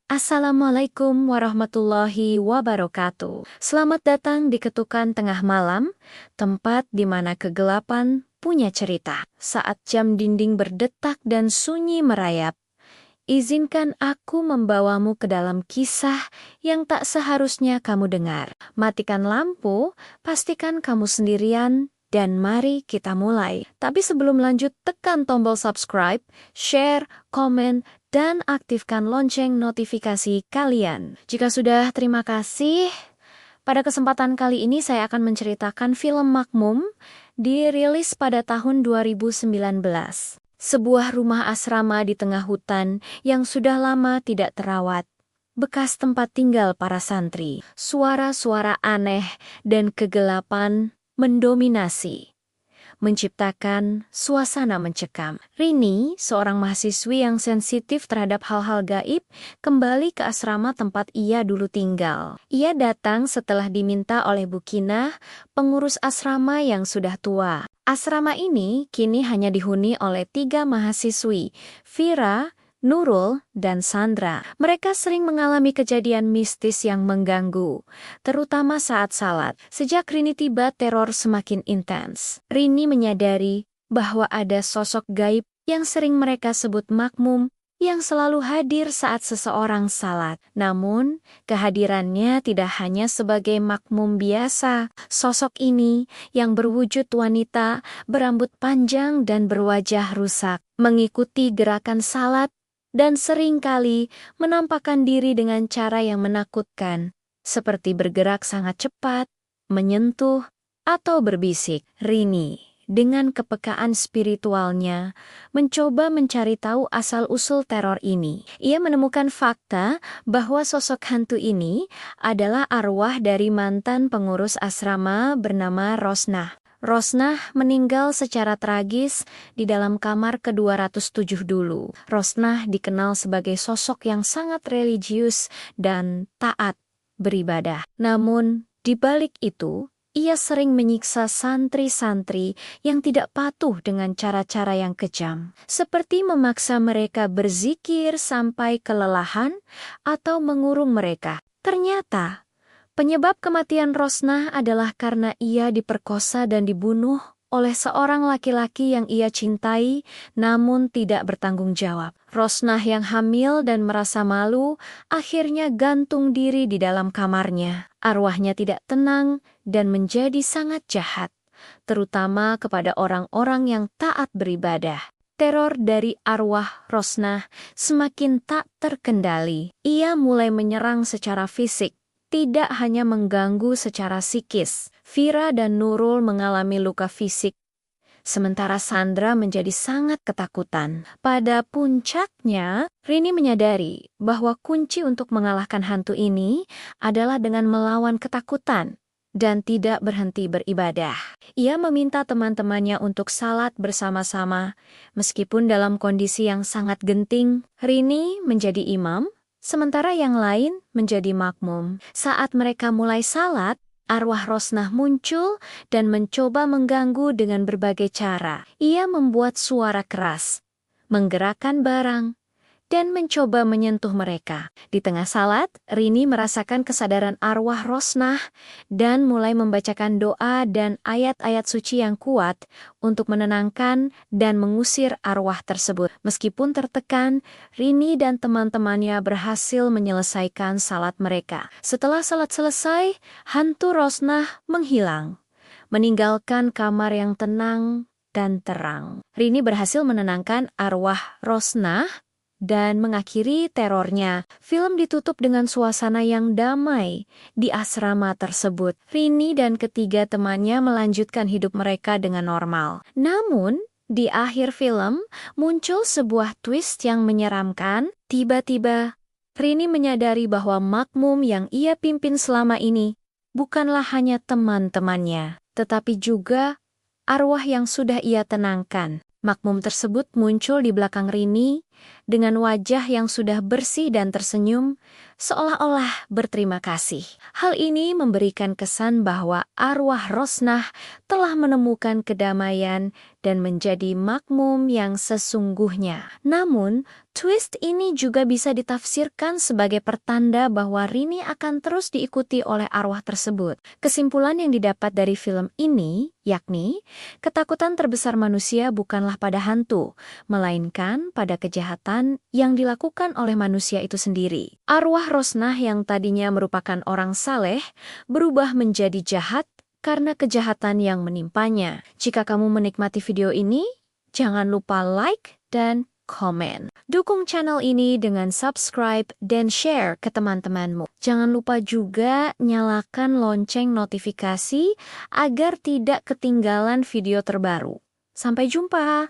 Assalamualaikum warahmatullahi wabarakatuh. Selamat datang di Ketukan Tengah Malam, tempat di mana kegelapan punya cerita. Saat jam dinding berdetak dan sunyi merayap, izinkan aku membawamu ke dalam kisah yang tak seharusnya kamu dengar. Matikan lampu, pastikan kamu sendirian, dan mari kita mulai. Tapi sebelum lanjut, tekan tombol subscribe, share, komen, dan aktifkan lonceng notifikasi kalian. Jika sudah, terima kasih. Pada kesempatan kali ini saya akan menceritakan film Makmum, dirilis pada tahun 2019. Sebuah rumah asrama di tengah hutan yang sudah lama tidak terawat. Bekas tempat tinggal para santri. Suara-suara aneh dan kegelapan mendominasi, menciptakan suasana mencekam. Rini, seorang mahasiswi yang sensitif terhadap hal-hal gaib, kembali ke asrama tempat ia dulu tinggal. Ia datang setelah diminta oleh Bu Kinah, pengurus asrama yang sudah tua. Asrama ini kini hanya dihuni oleh 3 mahasiswi, Vira, Nurul, dan Sandra. Mereka sering mengalami kejadian mistis yang mengganggu, terutama saat salat. Sejak Rini tiba, teror semakin intens. Rini menyadari bahwa ada sosok gaib yang sering mereka sebut Makmum, yang selalu hadir saat seseorang salat. Namun, kehadirannya tidak hanya sebagai makmum biasa. Sosok ini yang berwujud wanita, berambut panjang dan berwajah rusak, mengikuti gerakan salat dan seringkali menampakkan diri dengan cara yang menakutkan, seperti bergerak sangat cepat, menyentuh, atau berbisik. Rini, dengan kepekaan spiritualnya, mencoba mencari tahu asal-usul teror ini. Ia menemukan fakta bahwa sosok hantu ini adalah arwah dari mantan pengurus asrama bernama Rosnah. Rosnah meninggal secara tragis di dalam kamar ke-207 dulu. Rosnah dikenal sebagai sosok yang sangat religius dan taat beribadah. Namun, di balik itu, ia sering menyiksa santri-santri yang tidak patuh dengan cara-cara yang kejam, seperti memaksa mereka berzikir sampai kelelahan atau mengurung mereka. Ternyata, penyebab kematian Rosnah adalah karena ia diperkosa dan dibunuh oleh seorang laki-laki yang ia cintai namun tidak bertanggung jawab. Rosnah yang hamil dan merasa malu akhirnya gantung diri di dalam kamarnya. Arwahnya tidak tenang dan menjadi sangat jahat, terutama kepada orang-orang yang taat beribadah. Teror dari arwah Rosnah semakin tak terkendali. Ia mulai menyerang secara fisik, tidak hanya mengganggu secara psikis. Vira dan Nurul mengalami luka fisik, sementara Sandra menjadi sangat ketakutan. Pada puncaknya, Rini menyadari bahwa kunci untuk mengalahkan hantu ini adalah dengan melawan ketakutan dan tidak berhenti beribadah. Ia meminta teman-temannya untuk salat bersama-sama, meskipun dalam kondisi yang sangat genting. Rini menjadi imam, sementara yang lain menjadi makmum. Saat mereka mulai salat, arwah Rosnah muncul dan mencoba mengganggu dengan berbagai cara. Ia membuat suara keras, menggerakkan barang, dan mencoba menyentuh mereka. Di tengah salat, Rini merasakan kesadaran arwah Rosnah dan mulai membacakan doa dan ayat-ayat suci yang kuat untuk menenangkan dan mengusir arwah tersebut. Meskipun tertekan, Rini dan teman-temannya berhasil menyelesaikan salat mereka. Setelah salat selesai, hantu Rosnah menghilang, meninggalkan kamar yang tenang dan terang. Rini berhasil menenangkan arwah Rosnah dan mengakhiri terornya. Film ditutup dengan suasana yang damai di asrama tersebut. Rini dan ketiga temannya melanjutkan hidup mereka dengan normal. Namun, di akhir film muncul sebuah twist yang menyeramkan. Tiba-tiba, Rini menyadari bahwa makmum yang ia pimpin selama ini bukanlah hanya teman-temannya, tetapi juga arwah yang sudah ia tenangkan. Makmum tersebut muncul di belakang Rini dengan wajah yang sudah bersih dan tersenyum. seolah-olah berterima kasih. Hal ini memberikan kesan bahwa arwah Rosnah telah menemukan kedamaian dan menjadi makmum yang sesungguhnya. Namun, twist ini juga bisa ditafsirkan sebagai pertanda bahwa Rini akan terus diikuti oleh arwah tersebut. Kesimpulan yang didapat dari film ini, yakni ketakutan terbesar manusia bukanlah pada hantu, melainkan pada kejahatan yang dilakukan oleh manusia itu sendiri. Arwah Rosnah yang tadinya merupakan orang saleh berubah menjadi jahat karena kejahatan yang menimpanya. Jika kamu menikmati video ini, jangan lupa like dan komen. Dukung channel ini dengan subscribe dan share ke teman-temanmu. Jangan lupa juga nyalakan lonceng notifikasi agar tidak ketinggalan video terbaru. Sampai jumpa!